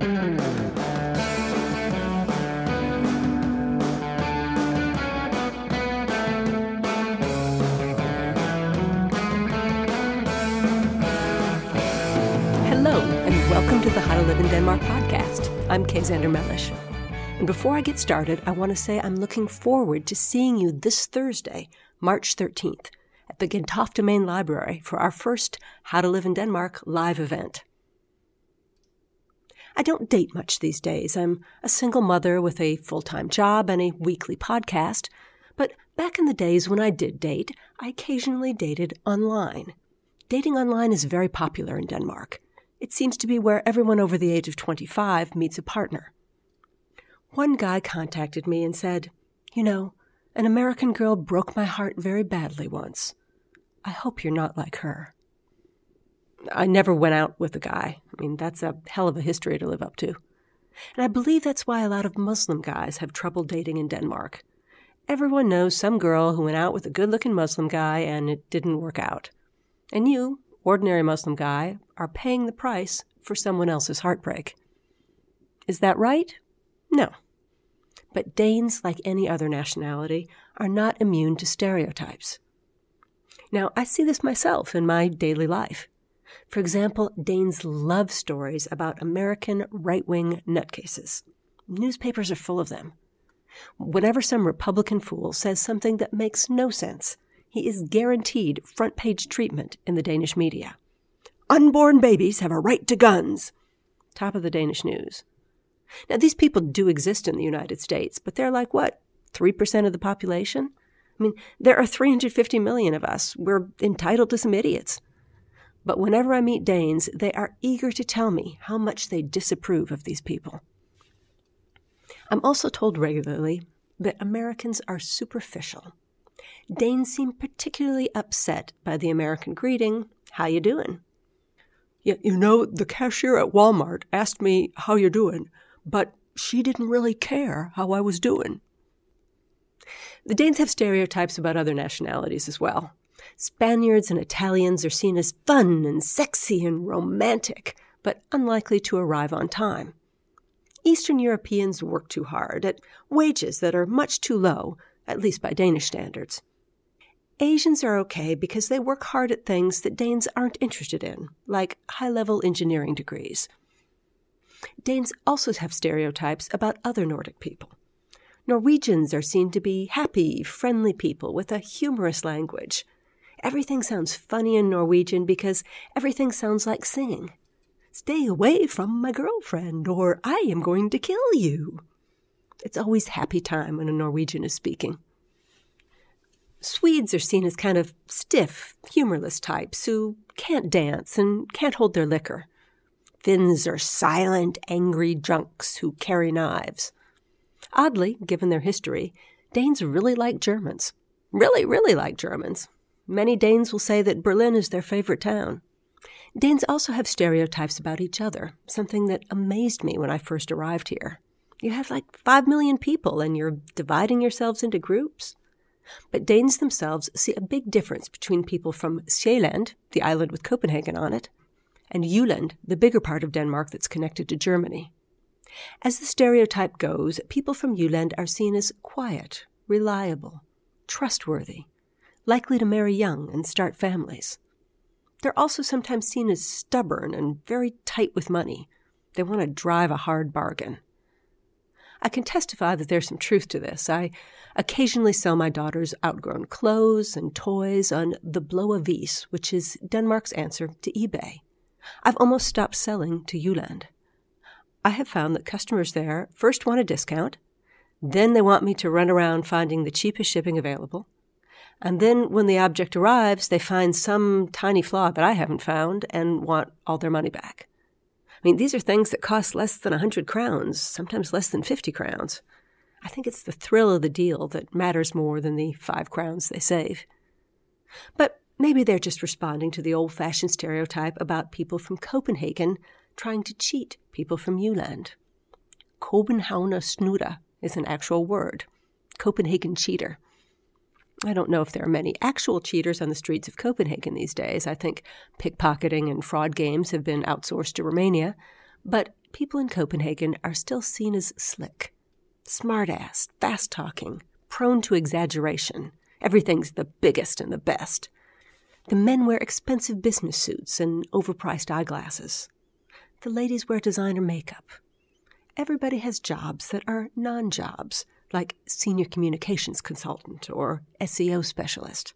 Hello, and welcome to the How to Live in Denmark podcast. I'm Kay Zander-Mellish. And before I get started, I want to say I'm looking forward to seeing you this Thursday, March 13th, at the Gentofte Main Library for our first How to Live in Denmark live event. I don't date much these days. I'm a single mother with a full-time job and a weekly podcast. But back in the days when I did date, I occasionally dated online. Dating online is very popular in Denmark. It seems to be where everyone over the age of 25 meets a partner. One guy contacted me and said, "You know, an American girl broke my heart very badly once. I hope you're not like her." I never went out with the guy. I mean, that's a hell of a history to live up to. And I believe that's why a lot of Muslim guys have trouble dating in Denmark. Everyone knows some girl who went out with a good-looking Muslim guy and it didn't work out. And you, ordinary Muslim guy, are paying the price for someone else's heartbreak. Is that right? No. But Danes, like any other nationality, are not immune to stereotypes. Now, I see this myself in my daily life. For example, Danes love stories about American right-wing nutcases. Newspapers are full of them. Whenever some Republican fool says something that makes no sense, he is guaranteed front-page treatment in the Danish media. Unborn babies have a right to guns. Top of the Danish news. Now, these people do exist in the United States, but they're like, what, 3% of the population? I mean, there are 350 million of us. We're entitled to some idiots. But whenever I meet Danes, they are eager to tell me how much they disapprove of these people. I'm also told regularly that Americans are superficial. Danes seem particularly upset by the American greeting, "How you doing?" You know, the cashier at Walmart asked me how you're doing, but she didn't really care how I was doing. The Danes have stereotypes about other nationalities as well. Spaniards and Italians are seen as fun and sexy and romantic, but unlikely to arrive on time. Eastern Europeans work too hard at wages that are much too low, at least by Danish standards. Asians are okay because they work hard at things that Danes aren't interested in, like high-level engineering degrees. Danes also have stereotypes about other Nordic people. Norwegians are seen to be happy, friendly people with a humorous language. Everything sounds funny in Norwegian because everything sounds like singing. "Stay away from my girlfriend, or I am going to kill you." It's always happy time when a Norwegian is speaking. Swedes are seen as kind of stiff, humorless types who can't dance and can't hold their liquor. Finns are silent, angry drunks who carry knives. Oddly, given their history, Danes really like Germans. Really, really like Germans. Many Danes will say that Berlin is their favorite town. Danes also have stereotypes about each other, something that amazed me when I first arrived here. You have like 5 million people and you're dividing yourselves into groups. But Danes themselves see a big difference between people from Sjælland, the island with Copenhagen on it, and Jylland, the bigger part of Denmark that's connected to Germany. As the stereotype goes, people from Jylland are seen as quiet, reliable, trustworthy, likely to marry young and start families. They're also sometimes seen as stubborn and very tight with money. They want to drive a hard bargain. I can testify that there's some truth to this. I occasionally sell my daughter's outgrown clothes and toys on the Blå Avis, which is Denmark's answer to eBay. I've almost stopped selling to Jylland. I have found that customers there first want a discount, then they want me to run around finding the cheapest shipping available, and then when the object arrives, they find some tiny flaw that I haven't found and want all their money back. I mean, these are things that cost less than 100 crowns, sometimes less than 50 crowns. I think it's the thrill of the deal that matters more than the 5 crowns they save. But maybe they're just responding to the old-fashioned stereotype about people from Copenhagen trying to cheat people from Jylland. Copenhagen snuder is an actual word. Copenhagen cheater. I don't know if there are many actual cheaters on the streets of Copenhagen these days. I think pickpocketing and fraud games have been outsourced to Romania. But people in Copenhagen are still seen as slick, smart-ass, fast-talking, prone to exaggeration. Everything's the biggest and the best. The men wear expensive business suits and overpriced eyeglasses. The ladies wear designer makeup. Everybody has jobs that are non-jobs, like senior communications consultant or SEO specialist.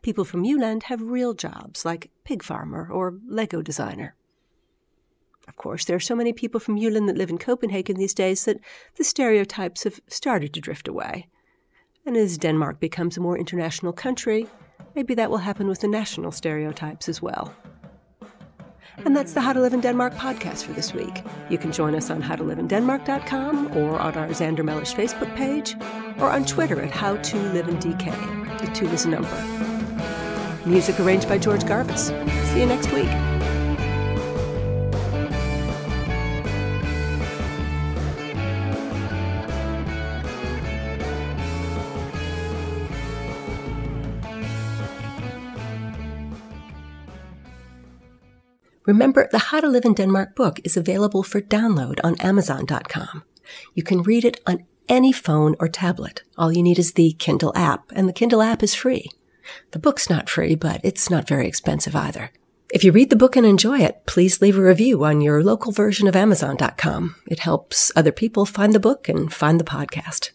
People from Jylland have real jobs, like pig farmer or Lego designer. Of course, there are so many people from Jylland that live in Copenhagen these days that the stereotypes have started to drift away. And as Denmark becomes a more international country, maybe that will happen with the national stereotypes as well. And that's the How to Live in Denmark podcast for this week. You can join us on howtoliveindenmark.com or on our Xander Mellish Facebook page or on Twitter at HowToLiveInDK. The 2 is a number. Music arranged by George Garvis. See you next week. Remember, the How to Live in Denmark book is available for download on Amazon.com. You can read it on any phone or tablet. All you need is the Kindle app, and the Kindle app is free. The book's not free, but it's not very expensive either. If you read the book and enjoy it, please leave a review on your local version of Amazon.com. It helps other people find the book and find the podcast.